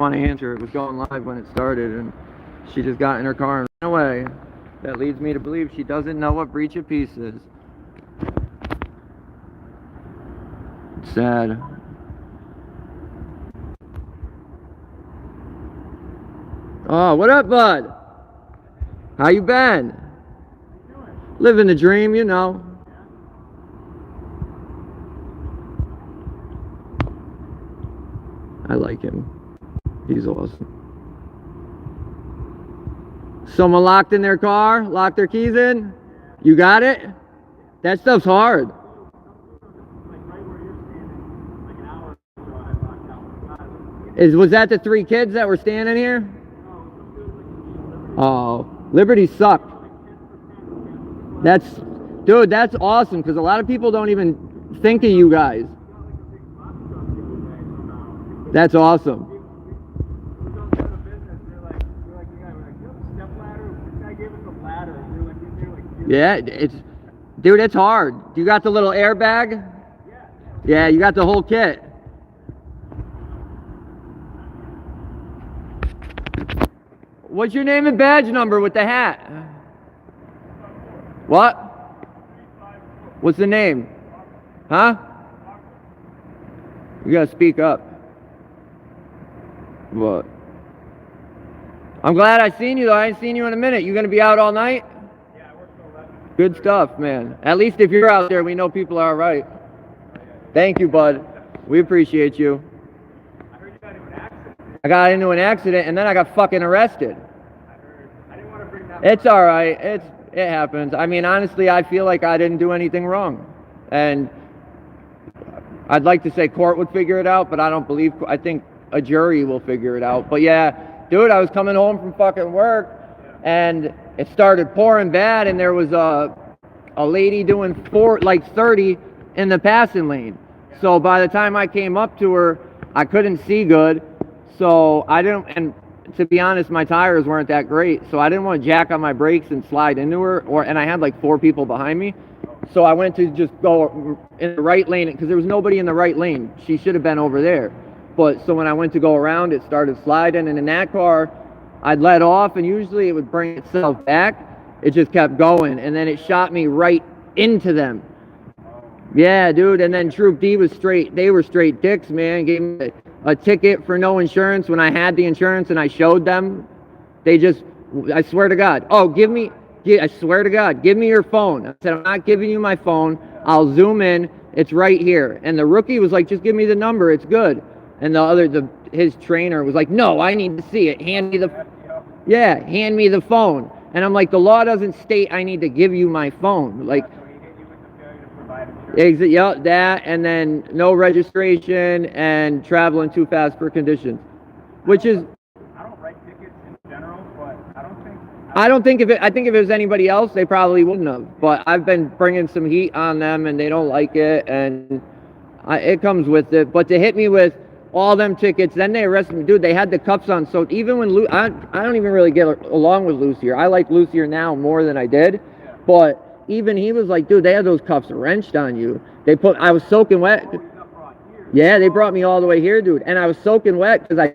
want to answer. It was going live when it started, and she just got in her car and ran away. That leads me to believe she doesn't know what breach of peace is. It's sad. Oh, what up, bud? How you been? Living the dream, you know. I like him. He's awesome. Someone locked in their car, locked their keys in. You got it? That stuff's hard. Was that the 3 kids that were standing here? Oh, Liberty sucked. Dude, that's awesome, because a lot of people don't even think of you guys. That's awesome. Yeah, dude, it's hard. You got the little airbag? Yeah, you got the whole kit. What's your name and badge number with the hat? What? What's the name? Huh? You gotta speak up. What? I'm glad I seen you though. I ain't seen you in a minute. You gonna be out all night? Yeah, I work till 11. Good stuff, man. At least if you're out there, we know people are right. Thank you, bud. We appreciate you. I heard you got into an accident. I got into an accident and then I got fucking arrested. I didn't want to bring that up. It's all right. It happens. I mean, honestly, I feel like I didn't do anything wrong. And I'd like to say court would figure it out, but I think a jury will figure it out. But yeah, dude, I was coming home from fucking work and it started pouring bad, and there was a lady doing 30 in the passing lane. So by the time I came up to her, I couldn't see good. So I didn't, and to be honest, my tires weren't that great. So I didn't want to jack on my brakes and slide into her, and I had like 4 people behind me. So I went to just go in the right lane because there was nobody in the right lane. She should have been over there. But so when I went to go around, it started sliding, and in that car, I'd let off, and usually it would bring itself back. It just kept going, and then it shot me right into them. Yeah, dude, and then Troop D was straight. They were straight dicks, man. Gave me a ticket for no insurance when I had the insurance, and I showed them. They just, I swear to God. Oh, I swear to God, give me your phone. I said, I'm not giving you my phone. I'll zoom in. It's right here. And the rookie was like, just give me the number. It's good. And his trainer was like, no, I need to see it. Hand me the phone. And I'm like, the law doesn't state I need to give you my phone. Like, yeah, that, and then no registration and traveling too fast for conditions, which is. I don't write tickets in general, but I think if it was anybody else, they probably wouldn't have. But I've been bringing some heat on them, and they don't like it, and it comes with it. But to hit me with all them tickets, then they arrested me. Dude, they had the cuffs on. So even when I don't even really get along with Lucier. I like Lucier now more than I did. Yeah. But even he was like, dude, they had those cuffs wrenched on you. I was soaking wet. Yeah, they brought me all the way here, dude. And I was soaking wet because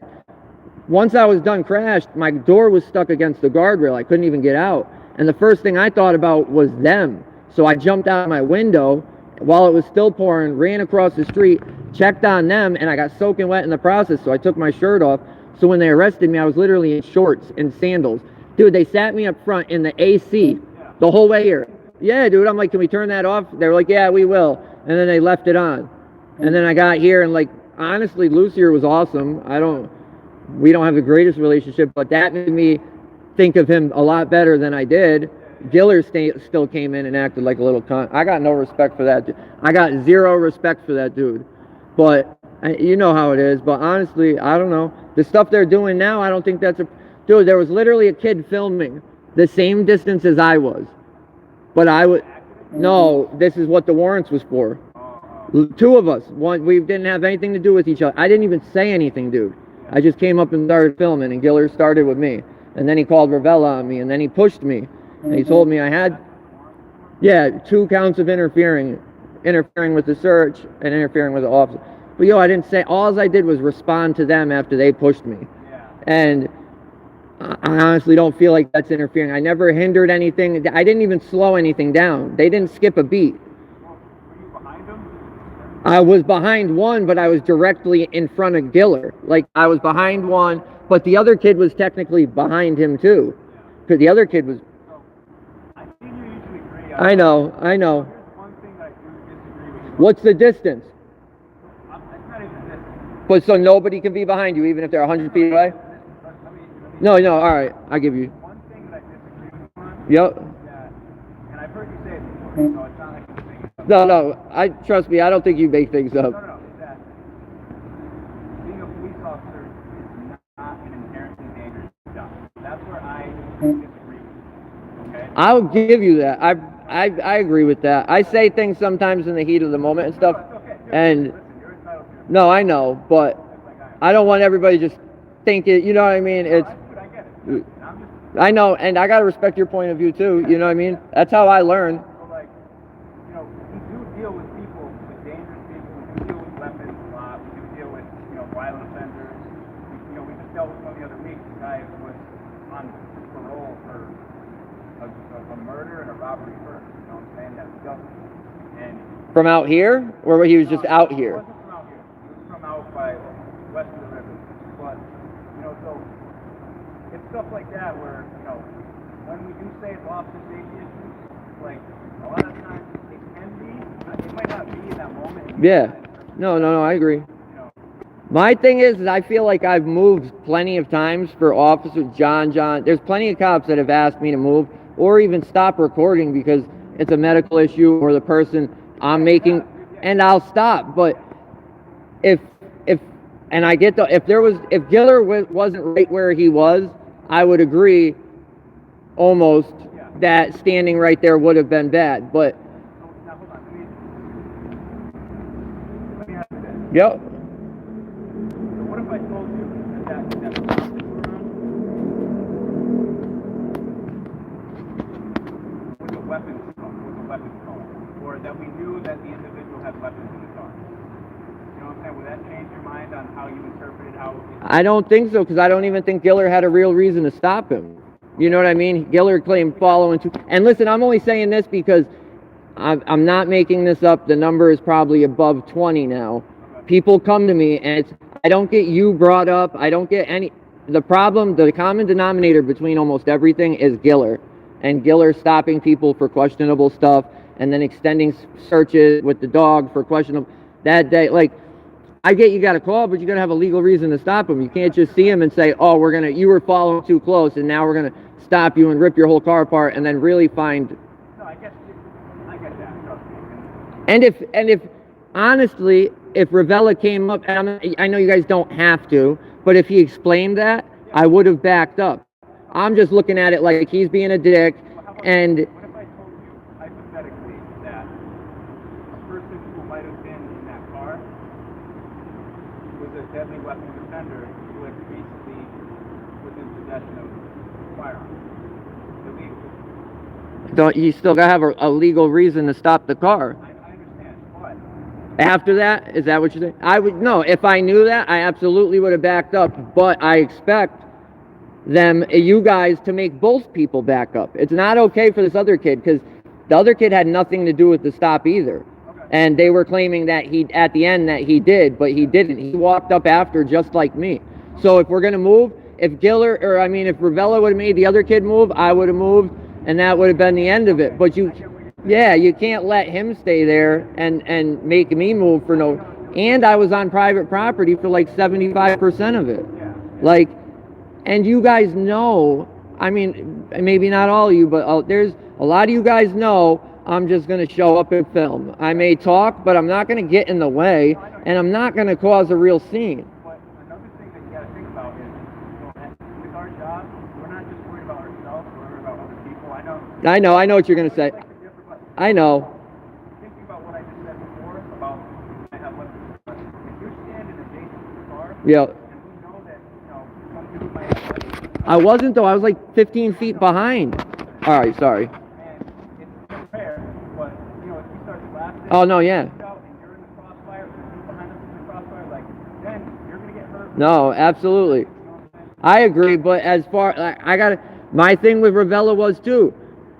once I was done crashed, my door was stuck against the guardrail. I couldn't even get out. And the first thing I thought about was them. So I jumped out my window while it was still pouring, ran across the street, checked on them, and I got soaking wet in the process, so I took my shirt off. So when they arrested me, I was literally in shorts and sandals. Dude, they sat me up front in the AC the whole way here. Yeah, dude, I'm like, can we turn that off? They were like, yeah, we will. And then they left it on. And then I got here, and like, honestly, Lucier was awesome. We don't have the greatest relationship, but that made me think of him a lot better than I did. Giller still came in and acted like a little cunt. I got no respect for that dude. I got zero respect for that dude. But you know how it is. But honestly, I don't know. The stuff they're doing now, I don't think that's a... Dude, there was literally a kid filming the same distance as I was. But no, this is what the warrants was for. 2 of us. We didn't have anything to do with each other. I didn't even say anything, dude. I just came up and started filming, and Giller started with me. And then he called Ravella on me, and then he pushed me. And he told me I had, 2 counts of interfering with the search and interfering with the officer. But yo, I didn't say, all I did was respond to them after they pushed me. Yeah. And I honestly don't feel like that's interfering. I never hindered anything. I didn't even slow anything down. They didn't skip a beat. Well, were you behind them? I was behind one, but I was directly in front of Giller. Like, I was behind one, but the other kid was technically behind him too. Because the other kid was... So, I think you usually agree. I know. Here's one thing that I do disagree with you. What's the distance? It's not even distance. But so nobody can be behind you, even if they're 100 feet away? No, all right. I'll give you. One thing that I disagree with you on. Yep. That, and I've heard you say it before, so it's not like I'm saying it. No. Trust me, I don't think you make things up. No. That being a police officer is not an inherently dangerous job. That's where I disagree with you. Okay? I'll give you that. I agree with that. I say things sometimes in the heat of the moment and stuff. It's okay. And Listen, you're entitled to it. no, I know, but Just like I am. I don't want everybody just think it. You know what I mean? It's... I get it. And I'm just I know, and I gotta respect your point of view too. You know what I mean? That's how I learn. so like, we do deal with people, with dangerous people. We do deal with weapons a lot. We do deal with, violent offenders. We just dealt with one the other week. The guy was on parole for a murder and a robbery first. You know what I'm saying? That's guilty. And From out here, or he was just out He here? wasn't from out here. He was from out by west of the river. But, so it's stuff like that where, when we do say it's officer safety issues, like, a lot of times it can be, it might not be in that moment. Yeah. No, I agree. My thing is I feel like I've moved plenty of times for Officer John. There's plenty of cops that have asked me to move or even stop recording because it's a medical issue or the person I'm making, and I'll stop. But if Giller wasn't right where he was, I would agree almost that standing right there would have been bad. But Now, hold on. Let me ask you this. yep. So what if I told you that the stop that you were on was a weapons cone, or that we knew that the individual had weapons in the car? You know what I'm saying? Would that change your mind on how you interpreted how? I don't think so, because I don't even think Giller had a real reason to stop him. You know what I mean? Giller claimed following to... And listen, I'm only saying this because I'm not making this up. The number is probably above 20 now. People come to me, and I don't get you brought up. I don't get any... The common denominator between almost everything is Giller. And Giller stopping people for questionable stuff, and then extending searches with the dog for questionable... That day, like... I get you got a call, but you got to have a legal reason to stop him. You can't just see him and say, oh, you were following too close, and now we're going to stop you and rip your whole car apart, and then really find... No, I get that. Trust me. And if honestly, if Ravella came up, and I know you guys don't have to, but if he explained that, I would have backed up. I'm just looking at it like he's being a dick, and... What if I told you, hypothetically, that a person who might have been in that car was a deadly weapons offender who had recently was in possession of firearms? Illegal. You still got to have a legal reason to stop the car. I understand, but... After that, is that what you're saying? No, if I knew that, I absolutely would have backed up, but I expect you guys to make both people back up. It's not okay for this other kid, because the other kid had nothing to do with the stop either. Okay. And they were claiming that at the end that he did, but he didn't. He walked up after just like me. So if we're going to move, if Ravella would have made the other kid move, I would have moved, and that would have been the end of it. But you can't let him stay there and make me move for no... And I was on private property for like 75% of it. Like, and you guys know, I mean, maybe not all of you, but there's a lot of you guys know I'm just going to show up and film. I may talk, but I'm not going to get in the way, and I'm not going to cause a real scene. But another thing that you got to think about is, with our job, we're not just worried about ourselves, we're worried about other people. I know what you're going to say. I know. Thinking about what I just said before, about I have weapons. If you're standing adjacent to the car, Yeah. and we know that, some dude might have weapons, I wasn't, though. I was like 15 feet behind. All right, sorry. and it's fair, but, if we start blasting, Oh, no, yeah. and you're in the crossfire, the dude behind us is in the crossfire, No, absolutely. I agree, but as far I got my thing with Ravella was too.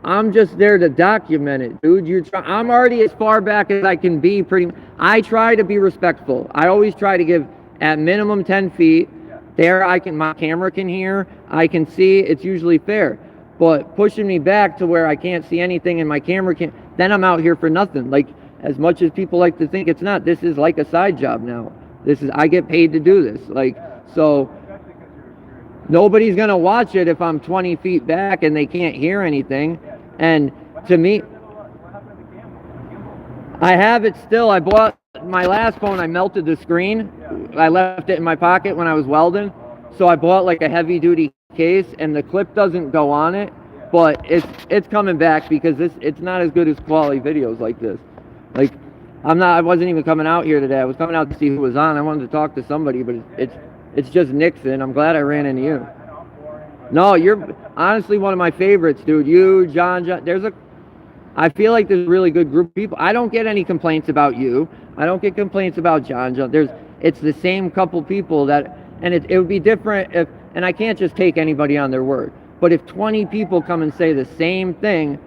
I'm just there to document it, dude. I'm already as far back as I can be. I try to be respectful. I always try to give at minimum 10 feet. There, my camera can hear. I can see. It's usually fair. But pushing me back to where I can't see anything and my camera can't. Then I'm out here for nothing. Like as much as people like to think it's not. This is like a side job now. I get paid to do this. Like so. Nobody's gonna watch it if I'm 20 feet back and they can't hear anything. And to me, I have it still. I bought my last phone. I melted the screen. I left it in my pocket when I was welding. So I bought like a heavy duty case, and the clip doesn't go on it, but it's coming back because it's not as good as quality videos like this. Like I wasn't even coming out here today. I was coming out to see who was on. I wanted to talk to somebody, but it's just Nixon. I'm glad I ran into you. No, you're honestly one of my favorites, dude. You, John. I feel like there's a really good group of people. I don't get any complaints about you. I don't get complaints about John. It's the same couple people and it would be different and I can't just take anybody on their word. But if 20 people come and say the same thing,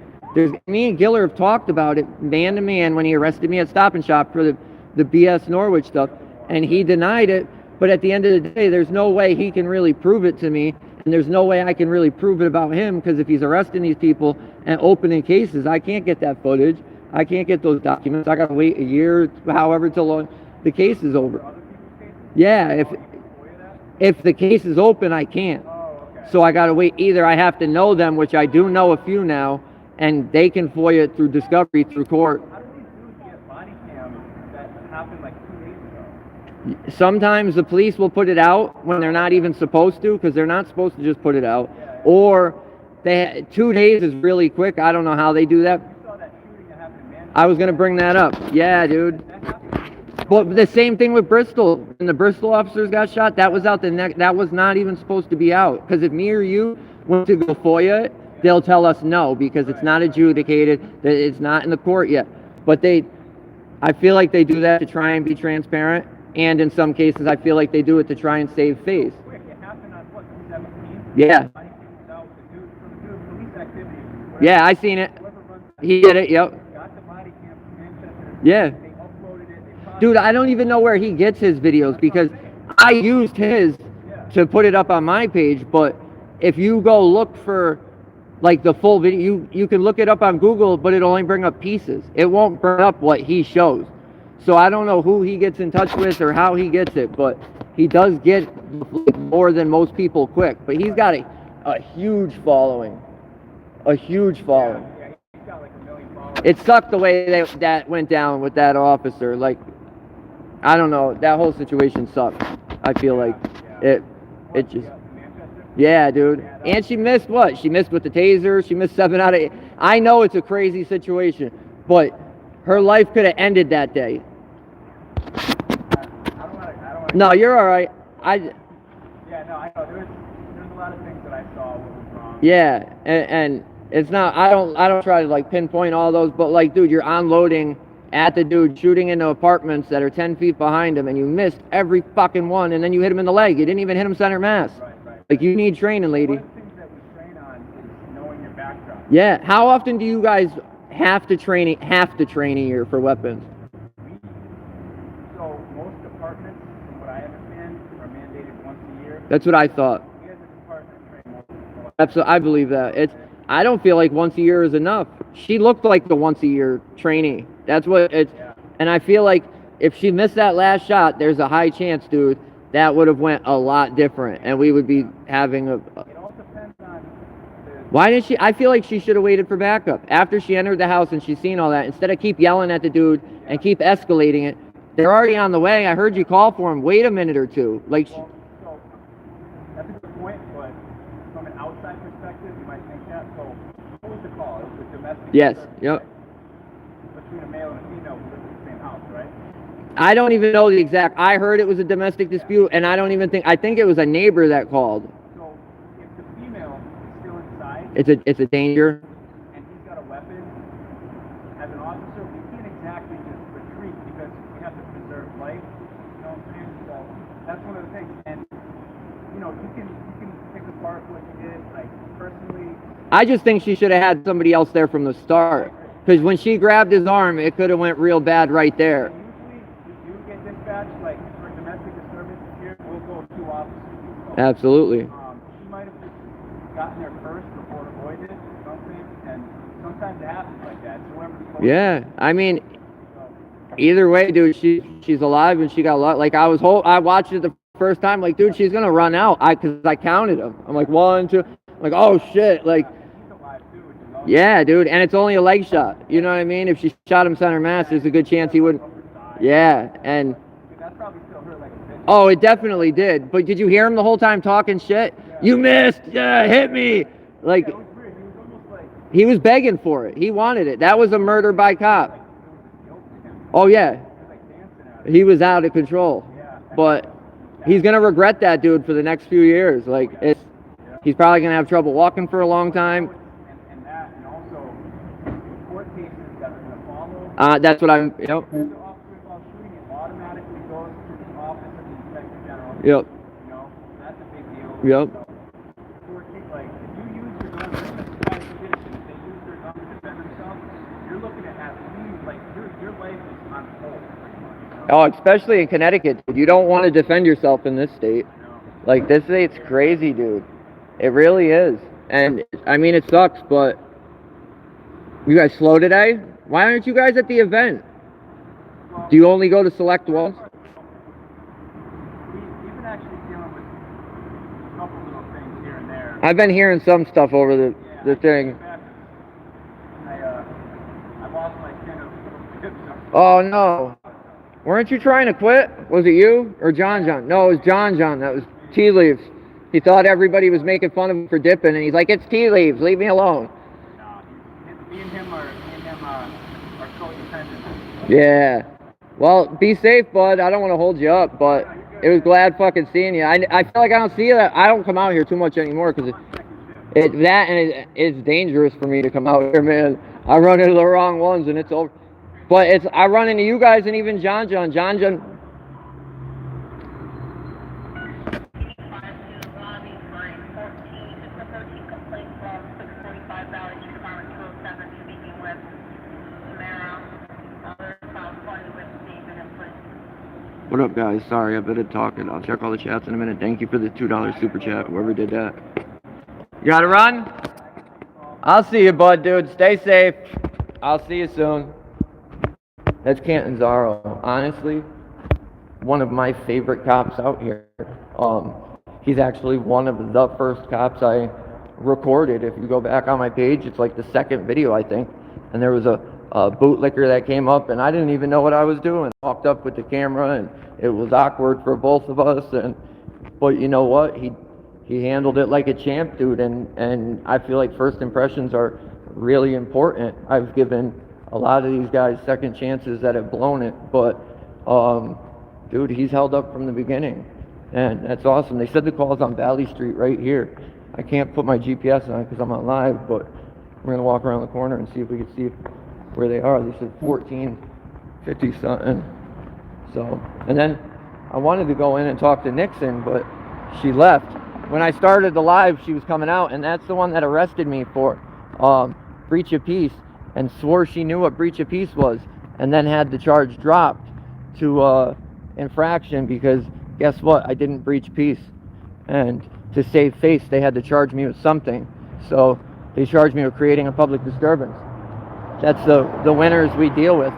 me and Giller have talked about it man to man when he arrested me at Stop and Shop for the BS Norwich stuff, and he denied it. But at the end of the day, there's no way he can really prove it to me, and there's no way I can really prove it about him, because if he's arresting these people and opening cases, I can't get that footage. I can't get those documents. I got to wait a year, however till the case is over. Yeah, if the case is open, I can't. So I got to wait. Either I have to know them, which I do know a few now, and they can FOIA it through discovery, through court. How do these dudes get body cams that happened like 2 days ago? Sometimes the police will put it out when they're not even supposed to, because they're not supposed to just put it out. Or 2 days is really quick. I don't know how they do that. You saw that shooting that happened in Manchester. I was going to bring that up. Yeah, dude. But the same thing with Bristol. When the Bristol officers got shot, that was out the neck. That was not even supposed to be out. Because if me or you went to go FOIA it, they'll tell us no, because it's not adjudicated, that it's not in the court yet. But I feel like they do that to try and be transparent, and in some cases I feel like they do it to try and save face. Quick, it happened on what, 17? Yeah. Police activity. Yeah, I seen it. He did it, yep. Got the body cam from Manchester. Yeah. They uploaded it. Dude, I don't even know where he gets his videos, because I used his to put it up on my page, but if you go look for like the full video, you can look it up on Google, but it'll only bring up pieces. It won't bring up what he shows. So I don't know who he gets in touch with or how he gets it, but he does get more than most people quick. But he's got a huge following. A huge following. Yeah, he's got like 1 million followers. It sucked the way that went down with that officer. Like, I don't know, that whole situation sucked. I feel like it just... Yeah, dude. And she missed what? She missed with the taser. She missed 7 out of 8. I know it's a crazy situation, but her life could have ended that day. No, you're all right. Yeah, no, I know. There's a lot of things that I saw what was wrong. Yeah, and it's not. I don't try to like pinpoint all those, but like, dude, you're unloading at the dude, shooting into apartments that are 10 feet behind him, and you missed every fucking one, and then you hit him in the leg. You didn't even hit him center mass. Right. Like, you need training, lady. One of the things that we train on is knowing your background. Yeah. How often do you guys have to train a year for weapons? So most departments, from what I understand, are mandated once a year. That's what I thought. We as a department train once a year. Absolutely, I believe that. I don't feel like once a year is enough. She looked like the once a year trainee. That's what it's. Yeah. And I feel like if she missed that last shot, there's a high chance, dude, that would have went a lot different, and we would be having a... It all depends on Why didn't she... I feel like she should have waited for backup. After she entered the house and she's seen all that, instead of keep yelling at the dude and keep escalating it, they're already on the way. I heard you call for him. Wait a minute or two. Like... So that's a good point, but from an outside perspective, you might think that. So what was the call? It was a domestic... Yes, disturbance, yep. right? Between a male and a female who live in the same house, right? I don't even know the exact... I heard it was a domestic dispute, and I don't even think... I think it was a neighbor that called. So if the female is still inside... It's a danger. And he's got a weapon, as an officer, we can't exactly just retreat because we have to preserve life. You know what I'm saying? So that's one of the things. And part of what you did. Like, personally, I just think she should have had somebody else there from the start. Because when she grabbed his arm, it could have went real bad right there. usually we do get dispatched, like, for domestic disturbances here, we'll go 2 officers. Absolutely. She might have just gotten there first before avoided something, and sometimes it happens like that. So whoever's close, Yeah, I mean, either way, dude, she's alive and she got luck. Like I watched it the first time, like, dude, she's gonna run out. Cause I counted them. I'm like 1, 2. I'm like, oh shit, like. he's alive too, which is awesome. Yeah, dude, and it's only a leg shot. You know what I mean? If she shot him center mass, there's a good chance he wouldn't. Yeah, and. That's probably still hurt like a bitch. Oh, it definitely did. But did you hear him the whole time talking shit? Yeah. You missed. Yeah, hit me. Like, It was weird. He was almost like, he was begging for it. He wanted it. That was a murder by cop. it was a joke to him. Oh yeah, He was like dancing at it. he was out of control. Yeah. But he's gonna regret that, dude, for the next few years. Like, he's probably gonna have trouble walking for a long time. And that, and also court cases that are going to follow. That's what I'm. Yep. The officer involved shooting, it automatically goes to the office of the inspector general. Yep. You know, that's a big deal. Yep. So, court case, like, if you use your gun, if they use their gun to defend themselves, you're looking at least, like, your life is on hold, pretty much. You know? Oh, especially in Connecticut, dude. You don't want to defend yourself in this state. Like, this state's crazy, dude. It really is. And I mean, it sucks, but you guys slow today? Why aren't you guys at the event? Do you only go to select ones? We've been actually dealing with a couple little things here and there. I've been hearing some stuff over the thing. I lost my tin of tips. Oh no. Weren't you trying to quit? Was it you or John? No, it was John. That was tea leaves. He thought everybody was making fun of him for dipping, and he's like, it's tea leaves, leave me alone. No, me and him are codependent. Yeah. Well, be safe, bud. I don't want to hold you up, but it was glad fucking seeing you. I feel like I don't see you. I don't come out here too much anymore because it's dangerous for me to come out here, man. I run into the wrong ones and it's over. But I run into you guys and even John. What up, guys? Sorry, I've been talking. I'll check all the chats in a minute. Thank you for the $2 super chat, whoever did that. You gotta run? I'll see you, bud, dude. Stay safe. I'll see you soon. That's Cantenzaro. Honestly, one of my favorite cops out here. He's actually one of the first cops I recorded. If you go back on my page, it's like the second video, I think. And there was a bootlicker that came up, and I didn't even know what I was doing. I walked up with the camera, and it was awkward for both of us. But you know what? He handled it like a champ, dude. And I feel like first impressions are really important. I've given a lot of these guys second chances that have blown it, but dude, he's held up from the beginning, and that's awesome. They said the call's on Valley Street right here. I can't put my GPS on because I'm on live, but we're gonna walk around the corner and see if we can see where they are. They said 1450 something. So, and then I wanted to go in and talk to Nixon, but she left. When I started the live, she was coming out, and that's the one that arrested me for breach of peace, and swore she knew what breach of peace was, and then had the charge dropped to infraction because guess what? I didn't breach peace, and to save face, they had to charge me with something. So they charged me with creating a public disturbance. That's the winners we deal with.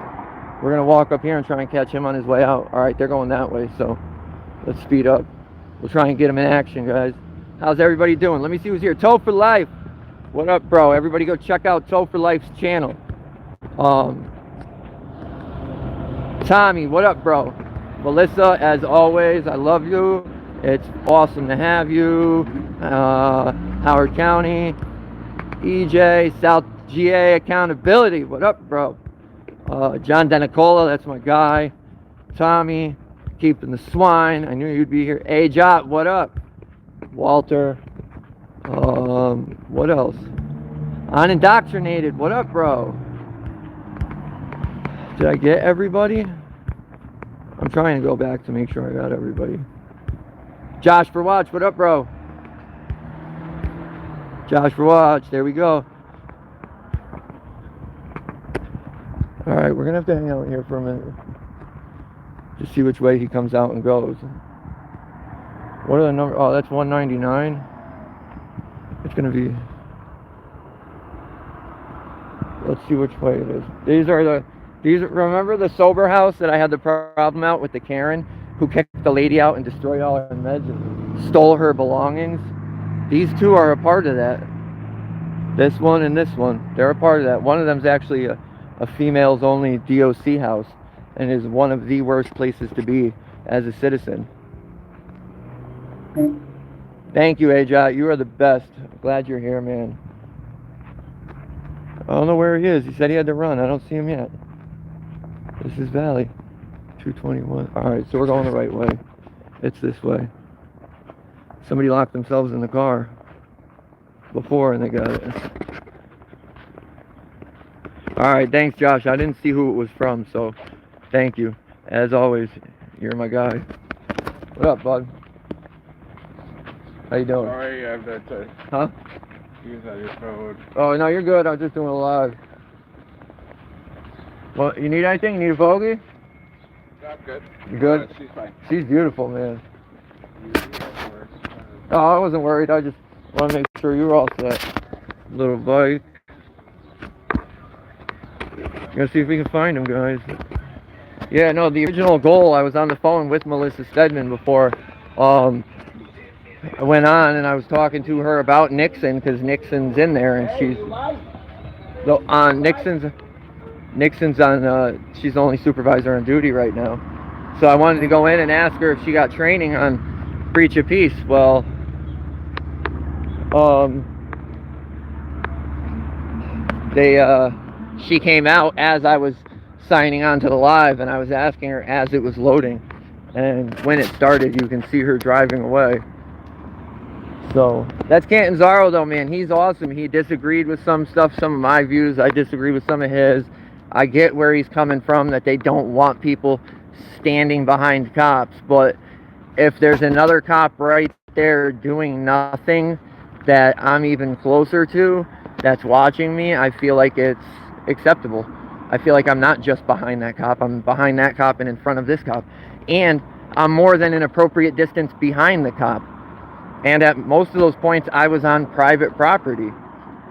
We're gonna walk up here and try and catch him on his way out. All right, they're going that way, so let's speed up. We'll try and get him in action, guys. How's everybody doing? Let me see who's here. Toe for Life. What up, bro? Everybody go check out Toe for Life's channel. Tommy, what up, bro? Melissa, as always, I love you. It's awesome to have you. Howard County, EJ, South GA Accountability. What up, bro? John Denicola, that's my guy. Tommy, keeping the swine. I knew you'd be here. Hey, Jot, what up? Walter. What else? Unindoctrinated. What up, bro? Did I get everybody? I'm trying to go back to make sure I got everybody. Josh for Watch, what up, bro? Josh for watch. There we go. All right, we're gonna have to hang out here for a minute to see which way he comes out and goes. What are the numbers? Oh, that's 199. It's gonna be. Let's see which way it is. Remember the sober house that I had the problem out with the Karen who kicked the lady out and destroyed all her meds and stole her belongings? These two are a part of that. This one and this one, they're a part of that. One of them's actually a females only DOC house and is one of the worst places to be as a citizen. Thank you, Ajay. You are the best. Glad you're here, man. I don't know where he is. He said he had to run. I don't see him yet. This is Valley 221. All right, so we're going the right way. It's this way. Somebody locked themselves in the car before and they got it. All right, thanks, Josh. I didn't see who it was from, so thank you. As always, you're my guy. What up, bud? How you doing? Sorry, I have that Huh? use on your phone. Oh, no, you're good. I was just doing a live. Well, you need anything? You need a bogey? I'm good. You good? She's fine. She's beautiful, man. Oh, I wasn't worried. I just want to make sure you were all set. Little bike. Gonna see if we can find him, guys. Yeah, no, the original goal, I was on the phone with Melissa Stedman before I went on, and I was talking to her about Nixon, because Nixon's in there, and she's on Nixon's on, she's the only supervisor on duty right now. So I wanted to go in and ask her if she got training on breach of peace. Well, she came out as I was signing on to the live, and I was asking her as it was loading, and when it started, you can see her driving away. So that's Cantenzaro, though, man. He's awesome. He disagreed with some stuff, some of my views. I disagree with some of his. I get where he's coming from, that they don't want people standing behind cops, but if there's another cop right there doing nothing that I'm even closer to, that's watching me, I feel like it's acceptable. I feel like I'm not just behind that cop, I'm behind that cop and in front of this cop, and I'm more than an appropriate distance behind the cop. And at most of those points, I was on private property.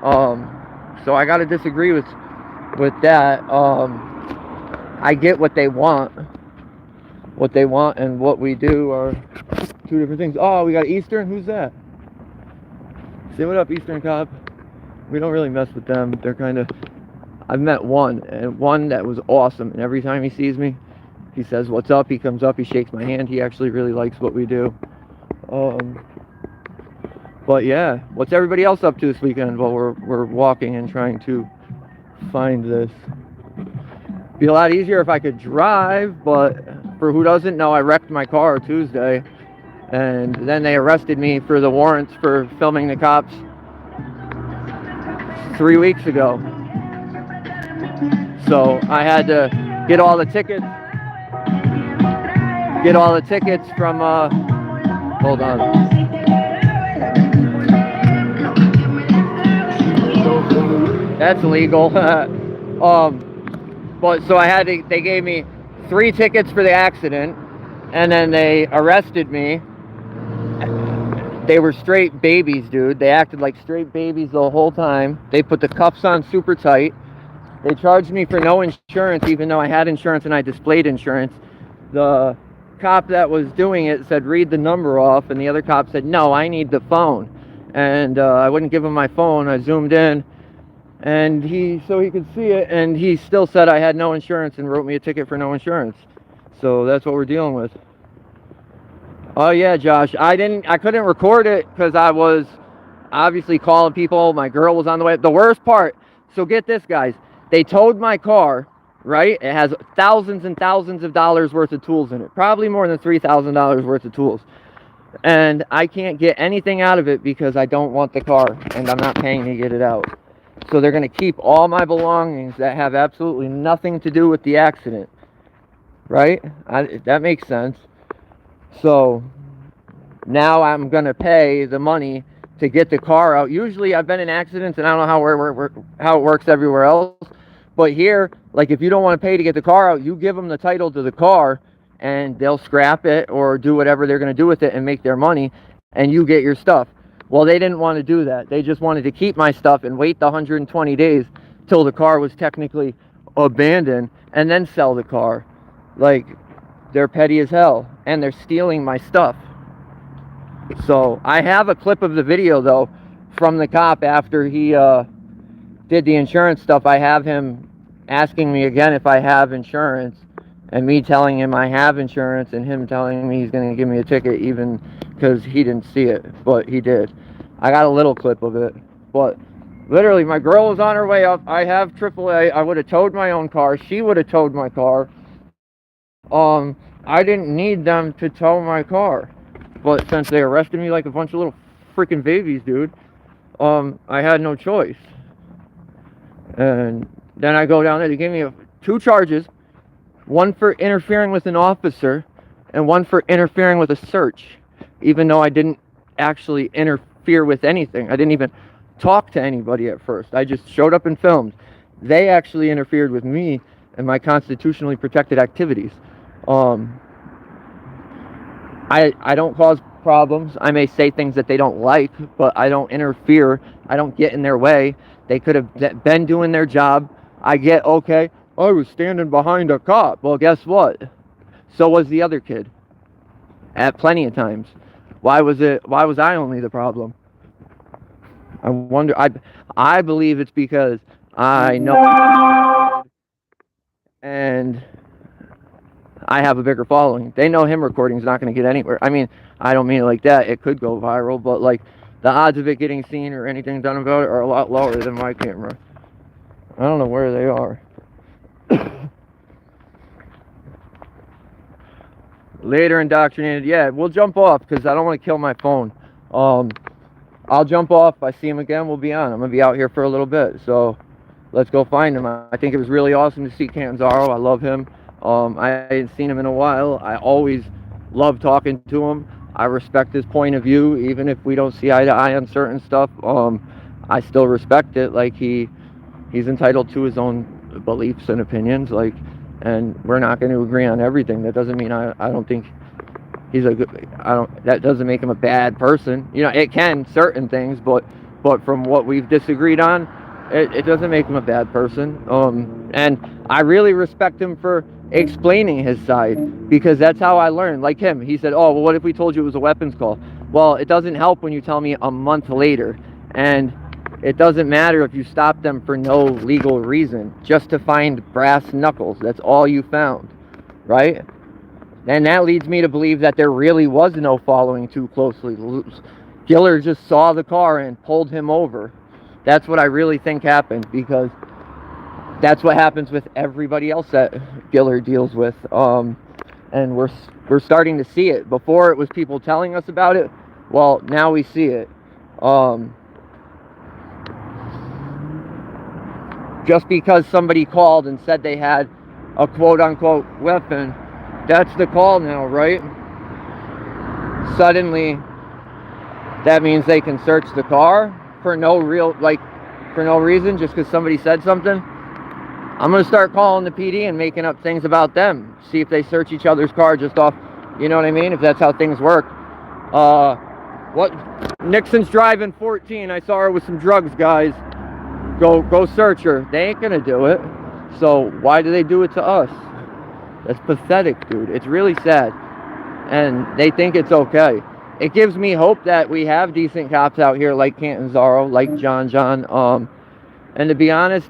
So I gotta disagree with that. I get what they want. What they want and what we do are two different things. Oh, we got Eastern. Who's that? Say what up, Eastern cop. We don't really mess with them. They're kind of... I've met one, and one that was awesome. And every time he sees me, he says, "What's up?" He comes up, he shakes my hand. He actually really likes what we do. But yeah, what's everybody else up to this weekend while we're walking and trying to find this? Be a lot easier if I could drive, but for who doesn't know, I wrecked my car Tuesday, and then they arrested me for the warrants for filming the cops 3 weeks ago. So I had to get all the tickets from hold on. That's legal. But so they gave me 3 tickets for the accident, and then they arrested me. They were straight babies, dude. They acted like straight babies the whole time. They put the cuffs on super tight. They charged me for no insurance, even though I had insurance and I displayed insurance. The cop that was doing it said, "Read the number off," and the other cop said, "No, I need the phone." And I wouldn't give him my phone. I zoomed in, and so he could see it, and he still said I had no insurance and wrote me a ticket for no insurance. So that's what we're dealing with. Oh yeah, Josh, I couldn't record it because I was obviously calling people. My girl was on the way. The worst part, so get this, guys, they towed my car, right? It has thousands and thousands of dollars worth of tools in it, probably more than $3,000 worth of tools, and I can't get anything out of it because I don't want the car and I'm not paying to get it out. So they're going to keep all my belongings that have absolutely nothing to do with the accident, right? That makes sense. So now I'm going to pay the money to get the car out. Usually I've been in accidents, and I don't know how it works everywhere else, but here, like, if you don't want to pay to get the car out, you give them the title to the car, and they'll scrap it or do whatever they're going to do with it and make their money, and you get your stuff. Well, they didn't want to do that. They just wanted to keep my stuff and wait the 120 days till the car was technically abandoned and then sell the car. Like, they're petty as hell, and they're stealing my stuff. So I have a clip of the video, though, from the cop after he did the insurance stuff. I have him asking me again if I have insurance, and me telling him I have insurance, and him telling me he's going to give me a ticket, even because he didn't see it, but he did. I got a little clip of it, but literally my girl was on her way up. I have AAA. I would have towed my own car. She would have towed my car. I didn't need them to tow my car, but since they arrested me like a bunch of little freaking babies, dude, I had no choice. And then I go down there. They gave me 2 charges, one for interfering with an officer and one for interfering with a search, even though I didn't actually interfere with anything. I didn't even talk to anybody at first. I just showed up and filmed. They actually interfered with me and my constitutionally protected activities. I don't cause problems. I may say things that they don't like, but I don't interfere. I don't get in their way. They could have been doing their job. I get, okay, I was standing behind a cop. Well, guess what? So was the other kid. At plenty of times. Why was I only the problem? I wonder. I believe it's because I know, and I have a bigger following. They know him recording is not going to get anywhere. I mean, I don't mean it like that. It could go viral, but like the odds of it getting seen or anything done about it are a lot lower than my camera. I don't know where they are. Later indoctrinated. Yeah, we'll jump off because I don't want to kill my phone. I'll jump off. If I see him again, we'll be on. I'm going to be out here for a little bit. So let's go find him. I think it was really awesome to see Cantenzaro. I love him. I hadn't seen him in a while. I always love talking to him. I respect his point of view, even if we don't see eye to eye on certain stuff. I still respect it. Like he's entitled to his own beliefs and opinions. Like, and we're not going to agree on everything. That doesn't mean I don't think he's a good. That doesn't make him a bad person. You know, it can certain things, but from what we've disagreed on, it doesn't make him a bad person. And I really respect him for explaining his side, because that's how I learned. Like him, he said, oh, well, what if we told you it was a weapons call? Well, it doesn't help when you tell me a month later, and it doesn't matter if you stop them for no legal reason, just to find brass knuckles. That's all you found, right? And that leads me to believe that there really was no following too closely. Giller just saw the car and pulled him over. That's what I really think happened, because that's what happens with everybody else that Giller deals with. And we're starting to see it. Before it was people telling us about it. Well, now we see it. Just because somebody called and said they had a quote-unquote weapon, that's the call now, right? Suddenly, that means they can search the car for no reason, just because somebody said something. I'm going to start calling the PD and making up things about them. See if they search each other's car just off, you know what I mean? If that's how things work. What? Nixon's driving 14. I saw her with some drugs, guys. Go search her. They ain't going to do it. So why do they do it to us? That's pathetic, dude. It's really sad. And they think it's okay. It gives me hope that we have decent cops out here like Cantenzaro, like John. And to be honest,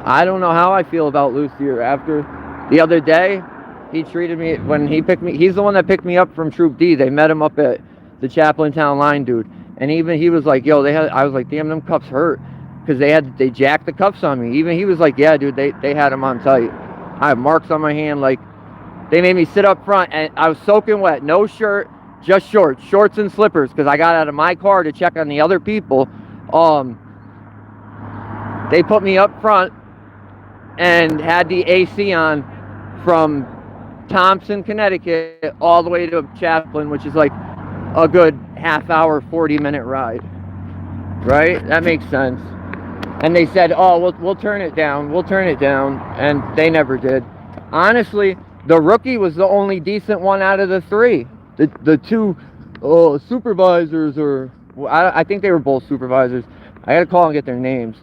I don't know how I feel about Lucier. After the other day, he treated me, when he picked me, he's the one that picked me up from Troop D. They met him up at the Chaplain Town line, dude. And even he was like, yo, I was like, damn, them cuffs hurt. Because they jacked the cuffs on me. Even he was like, yeah, dude, they had him on tight. I have marks on my hand. Like, they made me sit up front, and I was soaking wet. No shirt, just shorts and slippers, because I got out of my car to check on the other people. They put me up front and had the AC on from Thompson, Connecticut, all the way to Chaplain, which is like a good half-hour, 40-minute ride. Right? That makes sense. And they said, oh, we'll turn it down. We'll turn it down. And they never did. Honestly, the rookie was the only decent one out of the three. The two supervisors, or I think they were both supervisors. I got to call and get their names.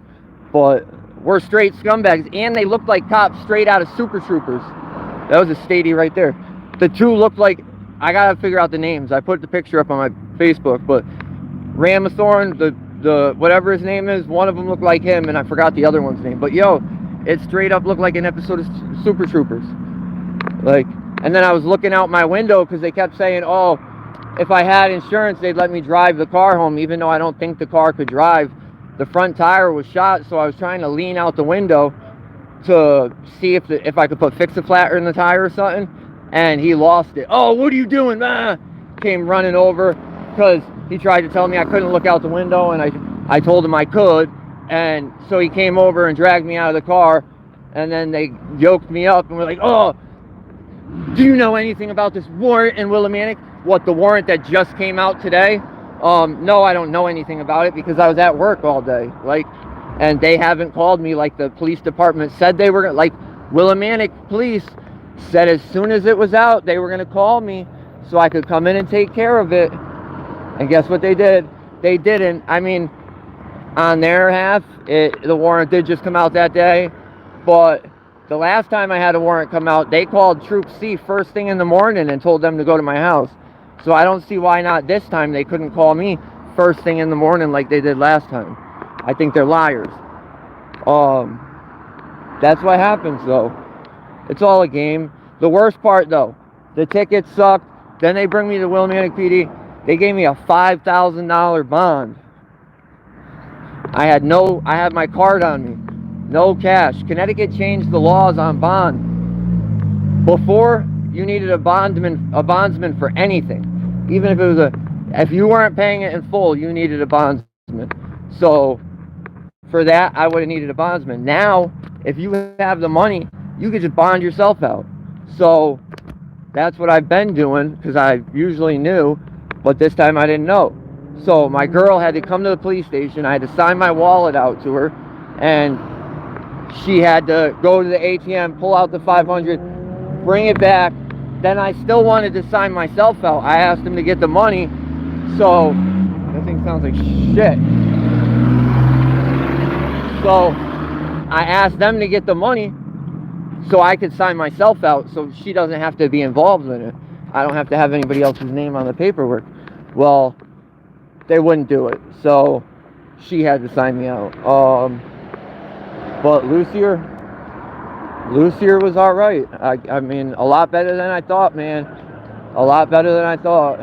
But we're straight scumbags. And they looked like cops straight out of Super Troopers. That was a statey right there. The two looked like, I got to figure out the names. I put the picture up on my Facebook. But Ramathorn, the whatever his name is, one of them looked like him, and I forgot the other one's name. But yo, it straight up looked like an episode of Super Troopers. Like, and then I was looking out my window because they kept saying, oh, if I had insurance, they'd let me drive the car home, even though I don't think the car could drive. The front tire was shot, so I was trying to lean out the window to see if I could put fix-a-flatter in the tire or something, and he lost it. Oh, what are you doing? Ah! Came running over because he tried to tell me I couldn't look out the window, and I told him I could, and so he came over and dragged me out of the car, and then they yoked me up and were like, oh, do you know anything about this warrant in Willimantic? What, the warrant that just came out today? No, I don't know anything about it because I was at work all day. Like, and they haven't called me like the police department said they were gonna, like Willimantic police said as soon as it was out, they were gonna call me so I could come in and take care of it. And guess what they did? They didn't. I mean, on their half, the warrant did just come out that day, but the last time I had a warrant come out, they called Troop C first thing in the morning and told them to go to my house. So I don't see why not this time they couldn't call me first thing in the morning like they did last time. I think they're liars. That's what happens though. It's all a game. The worst part though, the ticket sucked. Then they bring me to Willimantic PD. They gave me a $5,000 bond. I had my card on me. No cash. Connecticut changed the laws on bond. Before, you needed a bondsman for anything. Even if it was if you weren't paying it in full, you needed a bondsman. So for that, I would have needed a bondsman. Now, if you have the money, you could just bond yourself out. So that's what I've been doing because I usually knew, but this time I didn't know. So my girl had to come to the police station. I had to sign my wallet out to her, and she had to go to the ATM, pull out the 500, bring it back. Then I still wanted to sign myself out. I asked him to get the money. So that thing sounds like shit. So I asked them to get the money so I could sign myself out so she doesn't have to be involved in it. I don't have to have anybody else's name on the paperwork. Well, they wouldn't do it. So she had to sign me out. But Lucier was all right. I mean, a lot better than I thought, man. A lot better than I thought.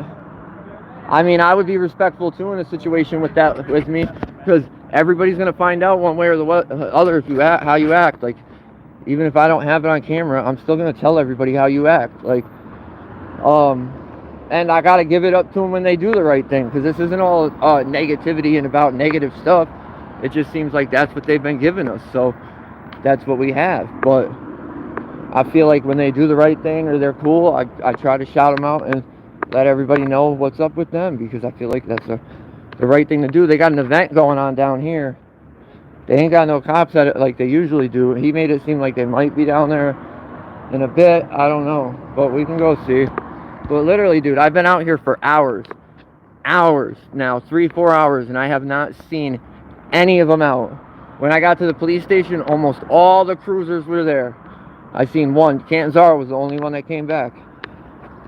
I mean, I would be respectful too in a situation with me, because everybody's gonna find out one way or the other if how you act. Like, even if I don't have it on camera, I'm still gonna tell everybody how you act. Like, and I gotta give it up to them when they do the right thing, because this isn't all negativity and about negative stuff. It just seems like that's what they've been giving us, so that's what we have. But I feel like when they do the right thing or they're cool, I try to shout them out and let everybody know what's up with them, because I feel like that's the right thing to do. They got an event going on down here. They ain't got no cops at it like they usually do. He made it seem like they might be down there in a bit. I don't know, but we can go see. But literally, dude, I've been out here for hours now, 3-4 hours, and I have not seen any of them out. When I got to the police station, almost all the cruisers were there. I seen one. Cantenzaro was the only one that came back.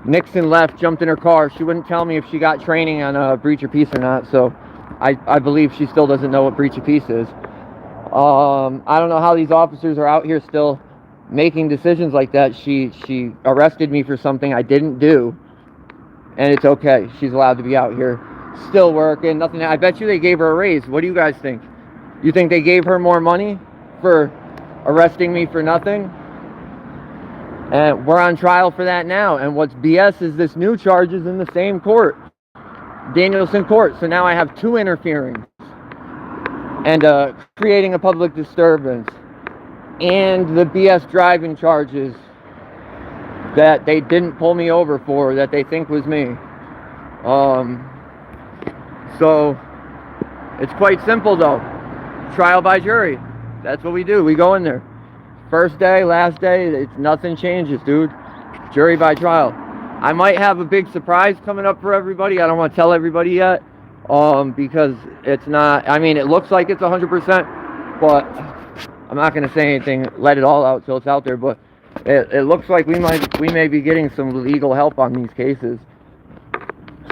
Nixon left, jumped in her car. She wouldn't tell me if she got training on breach of peace or not, so I believe she still doesn't know what breach of peace is. I don't know how these officers are out here still making decisions like that. She arrested me for something I didn't do, and it's okay. She's allowed to be out here still working. Nothing. I bet you they gave her a raise. What do you guys think? You think they gave her more money for arresting me for nothing? And we're on trial for that now. And what's BS is this new charge is in the same court, Danielson Court. So now I have 2 interferings and creating a public disturbance and the BS driving charges that they didn't pull me over for, that they think was me. So it's quite simple though. Trial by jury. That's what we do. We go in there. First day, last day, nothing changes, dude. Jury by trial. I might have a big surprise coming up for everybody. I don't want to tell everybody yet, because it's not, I mean, it looks like it's 100%, but I'm not going to say anything, let it all out till it's out there, but it looks like we may be getting some legal help on these cases.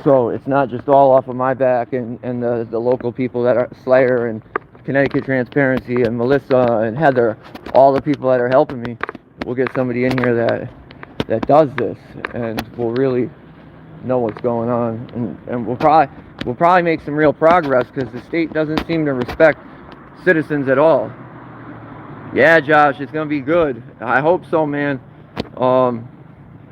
So it's not just all off of my back and the local people that are Slayer and Connecticut Transparency and Melissa and Heather, all the people that are helping me. We'll get somebody in here that does this, and we'll really know what's going on, and we'll probably make some real progress, because the state doesn't seem to respect citizens at all. Yeah, Josh, it's gonna be good. I hope so, man.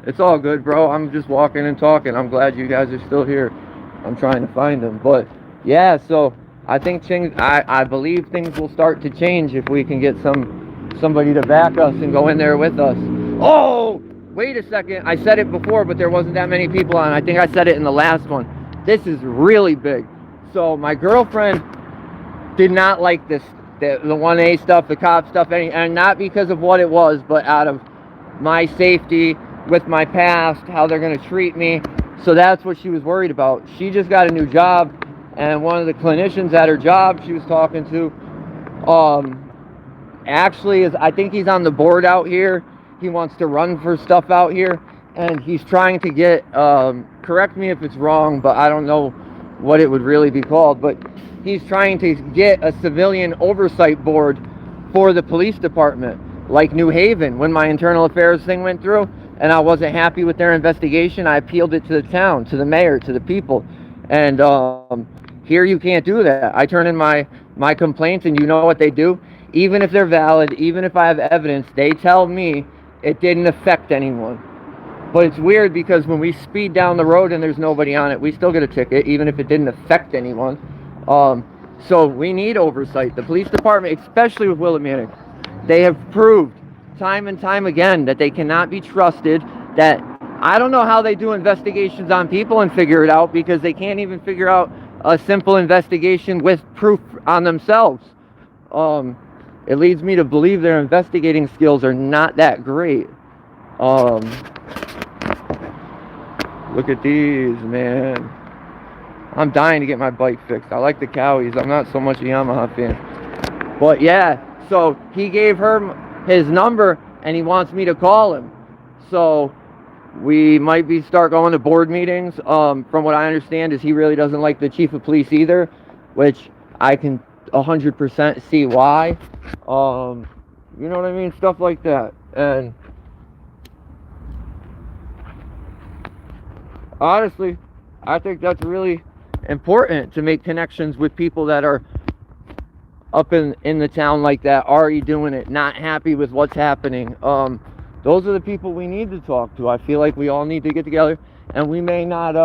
It's all good, bro. I'm just walking and talking. I'm glad you guys are still here. I'm trying to find them, but yeah. So I think I believe things will start to change if we can get somebody to back us and go in there with us. Oh, wait a second. I said it before, but there wasn't that many people on. I think I said it in the last one. This is really big. So my girlfriend did not like this, the 1A stuff, the cop stuff, and not because of what it was, but out of my safety with my past, how they're going to treat me. So that's what she was worried about. She just got a new job, and one of the clinicians at her job she was talking to, actually I think he's on the board out here. He wants to run for stuff out here, and he's trying to get, correct me if it's wrong, but I don't know what it would really be called, but he's trying to get a civilian oversight board for the police department, like New Haven. When my internal affairs thing went through and I wasn't happy with their investigation, I appealed it to the town, to the mayor, to the people. And here you can't do that. I turn in my complaints, and you know what they do? Even if they're valid, even if I have evidence, they tell me it didn't affect anyone. But it's weird, because when we speed down the road and there's nobody on it, we still get a ticket, even if it didn't affect anyone. So we need oversight. The police department, especially with Willimantic, they have proved time and time again that they cannot be trusted. That I don't know how they do investigations on people and figure it out, because they can't even figure out a simple investigation with proof on themselves. It leads me to believe their investigating skills are not that great. Look at these, man. I'm dying to get my bike fixed. I like the Cowies. I'm not so much a Yamaha fan. But yeah, so he gave her his number, and he wants me to call him. So we might start going to board meetings. From what I understand is he really doesn't like the chief of police either, which I can 100% see why. You know what I mean? Stuff like that. And honestly, I think that's really important, to make connections with people that are up in the town like that, already doing it, not happy with what's happening. Those are the people we need to talk to. I feel like we all need to get together, and we may not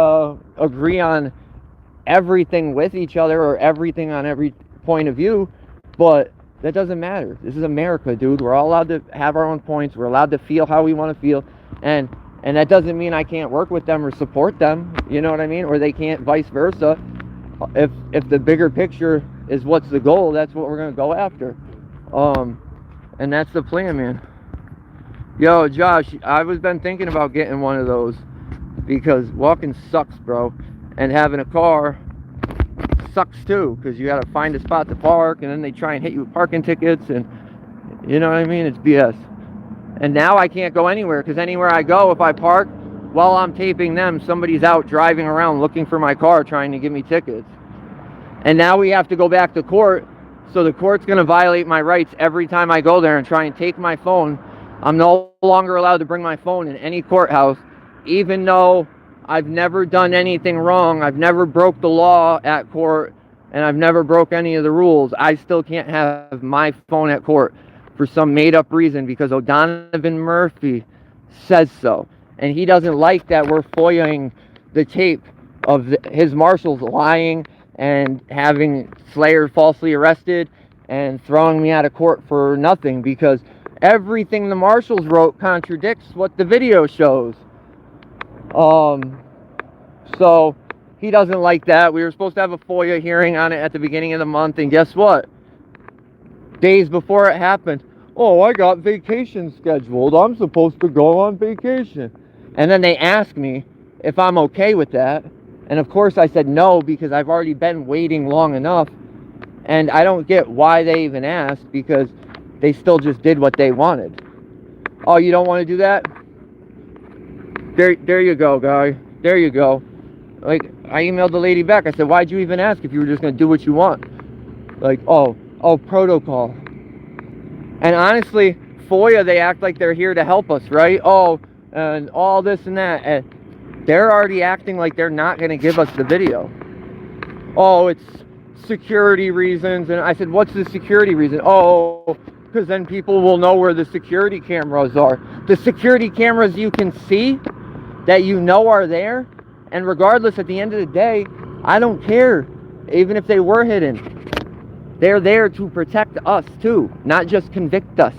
agree on everything with each other, or everything on every point of view, but that doesn't matter. This is America, dude. We're all allowed to have our own points. We're allowed to feel how we want to feel, and that doesn't mean I can't work with them or support them, you know what I mean? Or they can't, vice versa. If the bigger picture is what's the goal, that's what we're going to go after. And that's the plan, man. Yo, Josh, I've been thinking about getting one of those, because walking sucks, bro. And having a car sucks too, because you got to find a spot to park, and then they try and hit you with parking tickets, and you know what I mean? It's BS. And now I can't go anywhere, because anywhere I go, if I park while I'm taping them, somebody's out driving around looking for my car, trying to give me tickets. And now we have to go back to court, so the court's going to violate my rights every time I go there and try and take my phone. I'm no longer allowed to bring my phone in any courthouse, even though I've never done anything wrong. I've never broke the law at court, and I've never broke any of the rules. I still can't have my phone at court for some made-up reason, because O'Donovan Murphy says so. And he doesn't like that we're foiling the tape of his marshals lying and having Slayer falsely arrested and throwing me out of court for nothing, because everything the marshals wrote contradicts what the video shows. So he doesn't like that. We were supposed to have a FOIA hearing on it at the beginning of the month, and guess what? Days before it happened, oh, I got vacation scheduled. I'm supposed to go on vacation. And then they asked me if I'm okay with that. And of course I said no, because I've already been waiting long enough. And I don't get why they even asked, because they still just did what they wanted. Oh, you don't want to do that? There you go, guy. There you go. Like, I emailed the lady back. I said, why'd you even ask if you were just going to do what you want? Like, oh, protocol. And honestly, FOIA, they act like they're here to help us, right? Oh, and all this and that. And they're already acting like they're not going to give us the video. Oh, it's security reasons. And I said, what's the security reason? Oh, because then people will know where the security cameras are. The security cameras you can see, that you know are there. And regardless, at the end of the day, I don't care. Even if they were hidden, they're there to protect us too, not just convict us.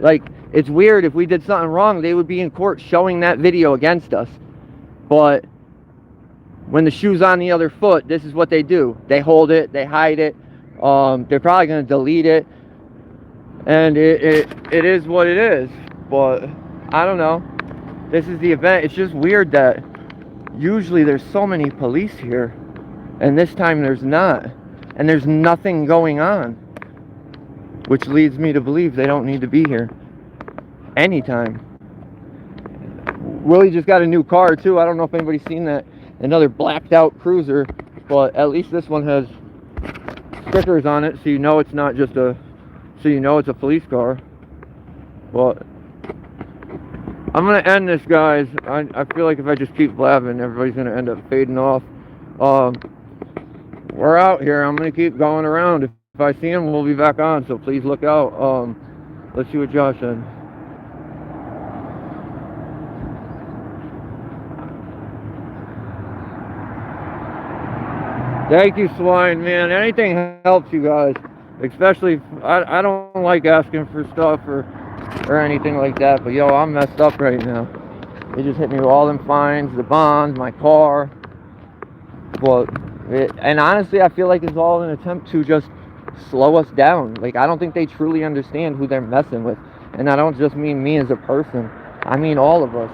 Like, it's weird, if we did something wrong, they would be in court showing that video against us. But when the shoe's on the other foot, this is what they do. They hold it, they hide it. They're probably going to delete it. And it is what it is. But I don't know. This is the event. It's just weird that usually there's so many police here, and this time there's not. And there's nothing going on, which leads me to believe they don't need to be here anytime. Willie just got a new car too. I don't know if anybody's seen that. Another blacked out cruiser, but at least this one has stickers on it, so you know it's not just a, so you know it's a police car. But I'm gonna end this, guys. I feel like if I just keep blabbing, everybody's gonna end up fading off. We're out here. I'm gonna keep going around. If I see him, we'll be back on, so please look out. Let's see what Josh said. Thank you, Swine, man. Anything helps you guys. Especially, I don't like asking for stuff or anything like that, but yo, I'm messed up right now. They just hit me with all them fines, the bonds, my car. But and honestly, I feel like it's all an attempt to just slow us down. Like, I don't think they truly understand who they're messing with. And I don't just mean me as a person. I mean all of us.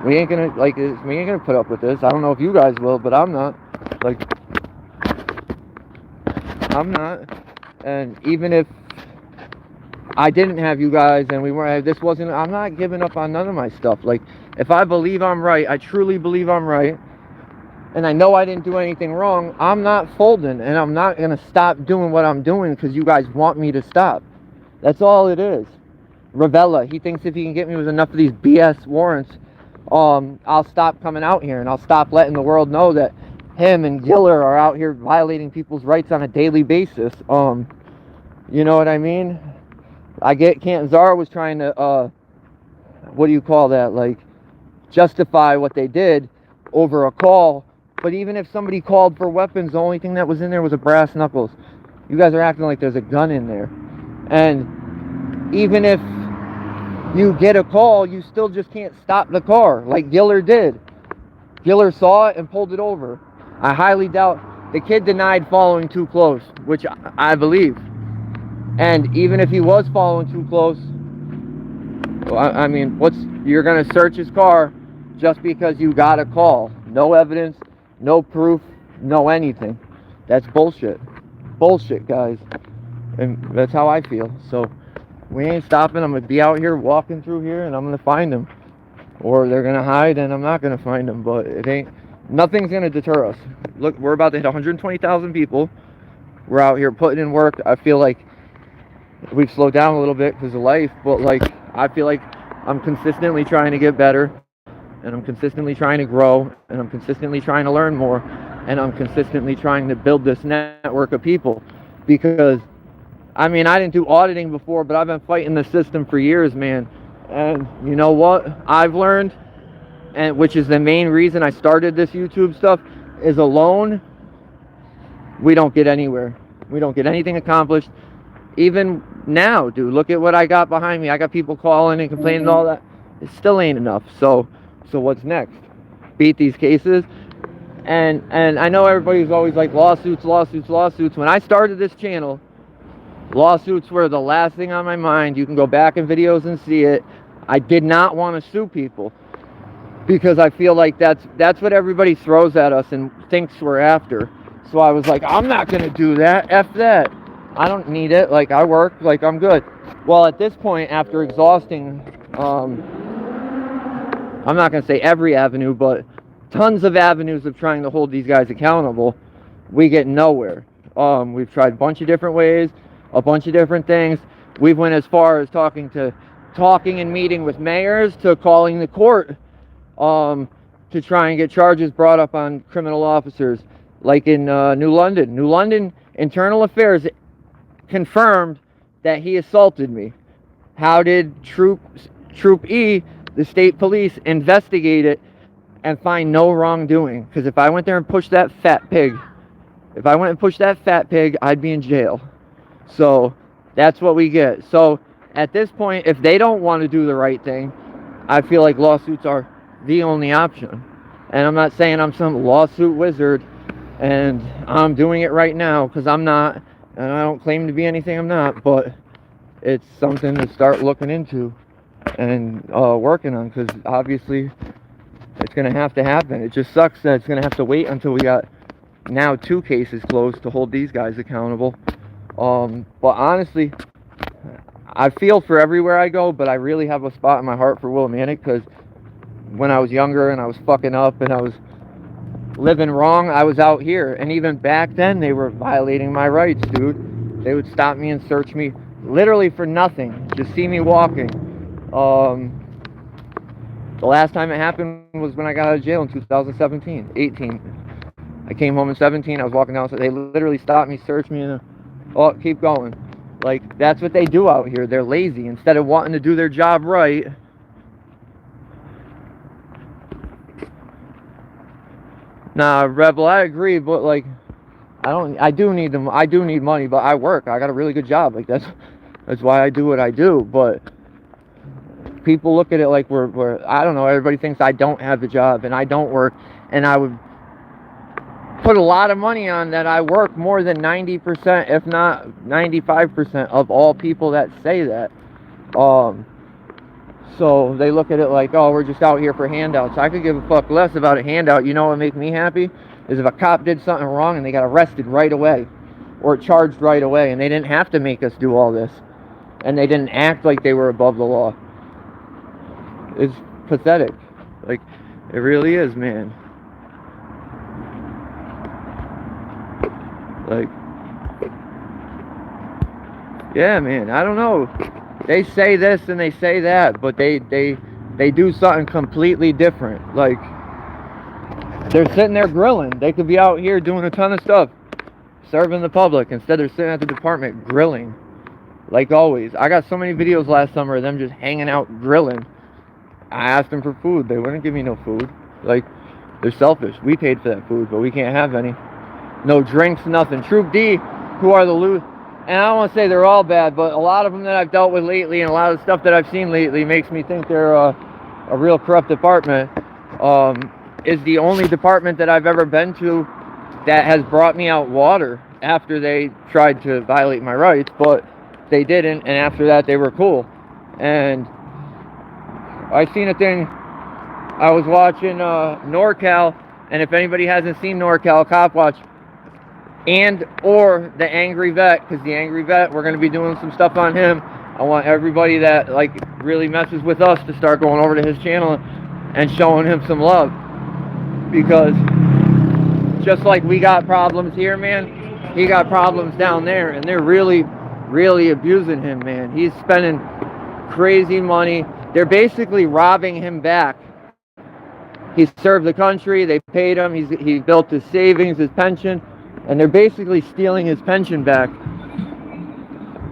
We ain't gonna, like, we ain't gonna put up with this. I don't know if you guys will, but I'm not. Like, I'm not. And even if I didn't have you guys and we weren't, this wasn't, I'm not giving up on none of my stuff. Like, if I believe I'm right, I truly believe I'm right, and I know I didn't do anything wrong, I'm not folding, and I'm not going to stop doing what I'm doing because you guys want me to stop. That's all it is. Ravella, he thinks if he can get me with enough of these BS warrants, I'll stop coming out here, and I'll stop letting the world know that him and Giller are out here violating people's rights on a daily basis. You know what I mean? I get Cantenzaro was trying to, what do you call that, like, justify what they did over a call. But even if somebody called for weapons, the only thing that was in there was a brass knuckles. You guys are acting like there's a gun in there. And even if you get a call, you still just can't stop the car like Giller did. Giller saw it and pulled it over. I highly doubt, the kid denied following too close, which I believe. And even if he was following too close, I mean, you're going to search his car just because you got a call. No evidence, no proof, no anything. That's bullshit. Bullshit, guys. And that's how I feel. So we ain't stopping. I'm going to be out here walking through here, and I'm going to find him. Or they're going to hide, and I'm not going to find him. But nothing's going to deter us. Look, we're about to hit 120,000 people. We're out here putting in work. I feel like we've slowed down a little bit because of life, but like, I feel like I'm consistently trying to get better, and I'm consistently trying to grow, and I'm consistently trying to learn more, and I'm consistently trying to build this network of people. Because, I mean, I didn't do auditing before, but I've been fighting the system for years, man. And you know what I've learned, and which is the main reason I started this YouTube stuff, is alone we don't get anywhere. We don't get anything accomplished. Even now, dude, look at what I got behind me. I got people calling and complaining and all that. It still ain't enough. So what's next? Beat these cases And I know everybody's always like lawsuits, lawsuits, lawsuits. When I started this channel, lawsuits were the last thing on my mind. You can go back in videos and see it. I did not want to sue people because I feel like that's what everybody throws at us and thinks we're after. So I was like, I'm not going to do that. F that. I don't need it. Like, I work. Like, I'm good. Well, at this point, after exhausting, I'm not going to say every avenue, but tons of avenues of trying to hold these guys accountable, we get nowhere. We've tried a bunch of different ways, a bunch of different things. We've went as far as talking and meeting with mayors, to calling the court to try and get charges brought up on criminal officers, like in New London. New London Internal Affairs confirmed that he assaulted me. How did Troop E, the state police, investigate it and find no wrongdoing? Because if I went there and pushed that fat pig, I'd be in jail. So that's what we get. So at this point, if they don't want to do the right thing, I feel like lawsuits are the only option. And I'm not saying I'm some lawsuit wizard and I'm doing it right now, because I'm not, and I don't claim to be anything I'm not, but it's something to start looking into and working on, because obviously it's going to have to happen. It just sucks that it's going to have to wait until we got now 2 cases closed to hold these guys accountable. But honestly, I feel for everywhere I go, but I really have a spot in my heart for Willimantic, because when I was younger and I was fucking up and I was living wrong, I was out here. And even back then, they were violating my rights, dude. They would stop me and search me literally for nothing, just see me walking. The last time it happened was when I got out of jail in 18. I came home in 17, I was walking down, so they literally stopped me, searched me, and oh, keep going. Like, that's what they do out here. They're lazy. Instead of wanting to do their job right, nah, Rebel, I agree, but like, I do need them. I do need money, but I work. I got a really good job. Like, that's why I do what I do. But people look at it like we're I don't know, everybody thinks I don't have a job and I don't work, and I would put a lot of money on that I work more than 90%, if not 95% of all people that say that. So they look at it like, oh, we're just out here for handouts. I could give a fuck less about a handout. You know what would make me happy? Is if a cop did something wrong and they got arrested right away, or charged right away, and they didn't have to make us do all this, and they didn't act like they were above the law. It's pathetic. Like, it really is, man. Like, yeah, man, I don't know. They say this and they say that, but they do something completely different. Like, they're sitting there grilling. They could be out here doing a ton of stuff, serving the public. Instead, they're sitting at the department grilling, like always. I got so many videos last summer of them just hanging out grilling. I asked them for food. They wouldn't give me no food. Like, they're selfish. We paid for that food, but we can't have any. No drinks, nothing. Troop D, who are the loose, and I don't want to say they're all bad, but a lot of them that I've dealt with lately and a lot of the stuff that I've seen lately makes me think they're a real corrupt department. Is the only department that I've ever been to that has brought me out water after they tried to violate my rights, but they didn't, and after that they were cool. And I seen a thing, I was watching NorCal, and if anybody hasn't seen NorCal, Cop Watch, and or the Angry Vet, because the Angry Vet, we're going to be doing some stuff on him. I want everybody that like really messes with us to start going over to his channel and showing him some love, because just like we got problems here, man, he got problems down there, and they're really abusing him, man. He's spending crazy money. They're basically robbing him back. He served the country, they paid him, he built his savings, his pension, and they're basically stealing his pension back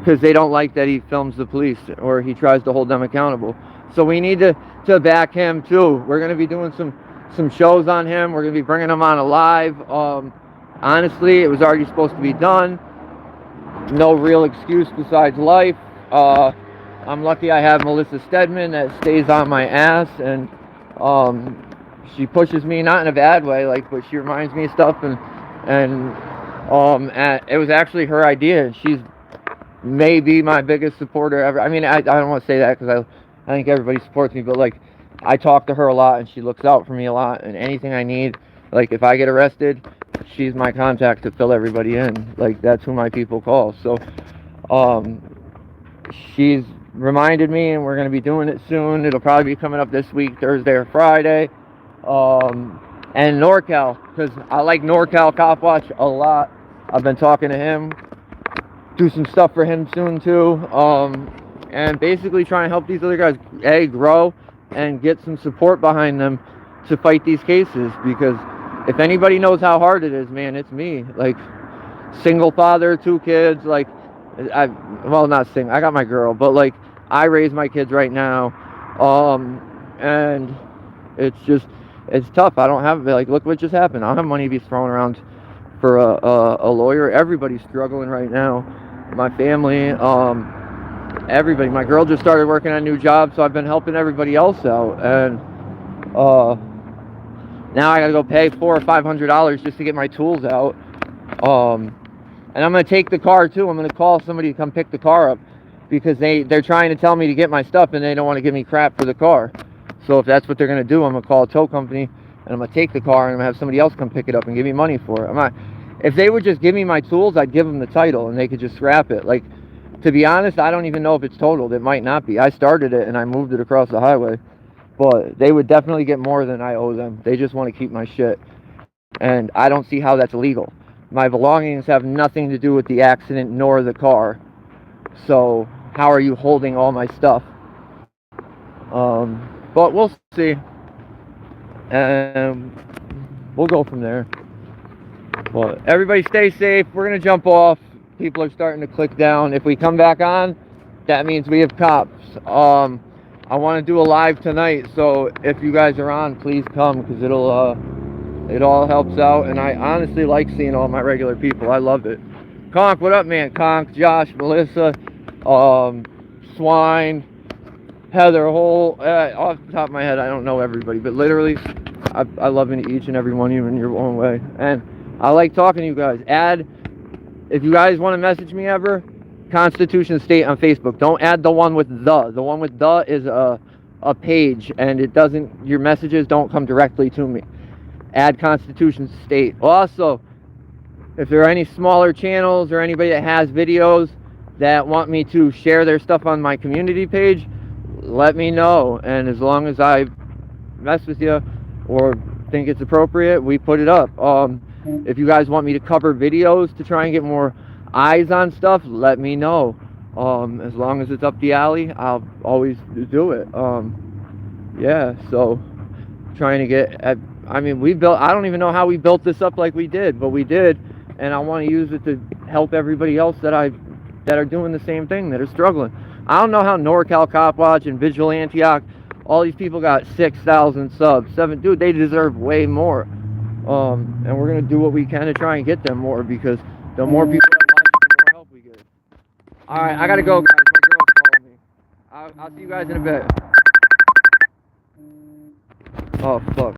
because they don't like that he films the police or he tries to hold them accountable. So we need to back him too. We're going to be doing some shows on him. We're going to be bringing him on alive. Honestly, it was already supposed to be done. No real excuse besides life. I'm lucky I have Melissa Stedman that stays on my ass, and she pushes me, not in a bad way, like, but she reminds me of stuff, and it was actually her idea. She's maybe my biggest supporter ever. I mean, I don't want to say that because I think everybody supports me, but like, I talk to her a lot and she looks out for me a lot, and anything I need, like if I get arrested, she's my contact to fill everybody in. Like, that's who my people call. So she's reminded me, and we're going to be doing it soon. It'll probably be coming up this week, Thursday or Friday. And NorCal, because I like NorCal Cop Watch a lot. I've been talking to him, do some stuff for him soon too, and basically try and help these other guys grow and get some support behind them to fight these cases. Because if anybody knows how hard it is, man, it's me. Like, single father, 2 kids. Like, not single, I got my girl, but like, I raise my kids right now, and it's tough. I don't have, like, look what just happened. I don't have money to be thrown around for a lawyer. Everybody's struggling right now. My family, everybody. My girl just started working on a new job, so I've been helping everybody else out. And now I gotta go pay $400 or $500 just to get my tools out. And I'm gonna take the car too. I'm gonna call somebody to come pick the car up, because they're trying to tell me to get my stuff and they don't want to give me crap for the car. So if that's what they're gonna do, I'm gonna call a tow company and I'm gonna take the car and I'm gonna have somebody else come pick it up and give me money for it. If they would just give me my tools, I'd give them the title and they could just scrap it. Like, to be honest, I don't even know if it's totaled. It might not be. I started it and I moved it across the highway, but they would definitely get more than I owe them. They just want to keep my shit, and I don't see how that's illegal. My belongings have nothing to do with the accident nor the car, so how are you holding all my stuff? But we'll see, and we'll go from there. Well, everybody stay safe. We're gonna jump off. People are starting to click down. If we come back on, that means we have cops. I want to do a live tonight, so if you guys are on, please come, because it all helps out, and I honestly like seeing all my regular people. I love it. Conk, what up, man? Conk, Josh, Melissa, Swine, Heather, off the top of my head, I don't know everybody, but literally, I love each and every one of you in your own way, and I like talking to you guys. If you guys want to message me ever, Constitution State on Facebook. Don't add the one with the. The one with the is a page, and your messages don't come directly to me. Add Constitution State. Also, if there are any smaller channels or anybody that has videos that want me to share their stuff on my community page, let me know, and as long as I mess with you or think it's appropriate, we put it up. If you guys want me to cover videos to try and get more eyes on stuff, let me know. As long as it's up the alley, I'll always do it. Yeah, so trying to get, I mean, I don't even know how we built this up like we did, but we did, and I want to use it to help everybody else that are doing the same thing, that are struggling. I don't know how NorCal Cop Watch and Vigil Antioch, all these people got 6,000 subs, dude, they deserve way more. And we're gonna do what we can to try and get them more, because the more people that watch it, the more help we get. All right, I gotta go, guys. My girl's calling me. I'll see you guys in a bit. Oh fuck.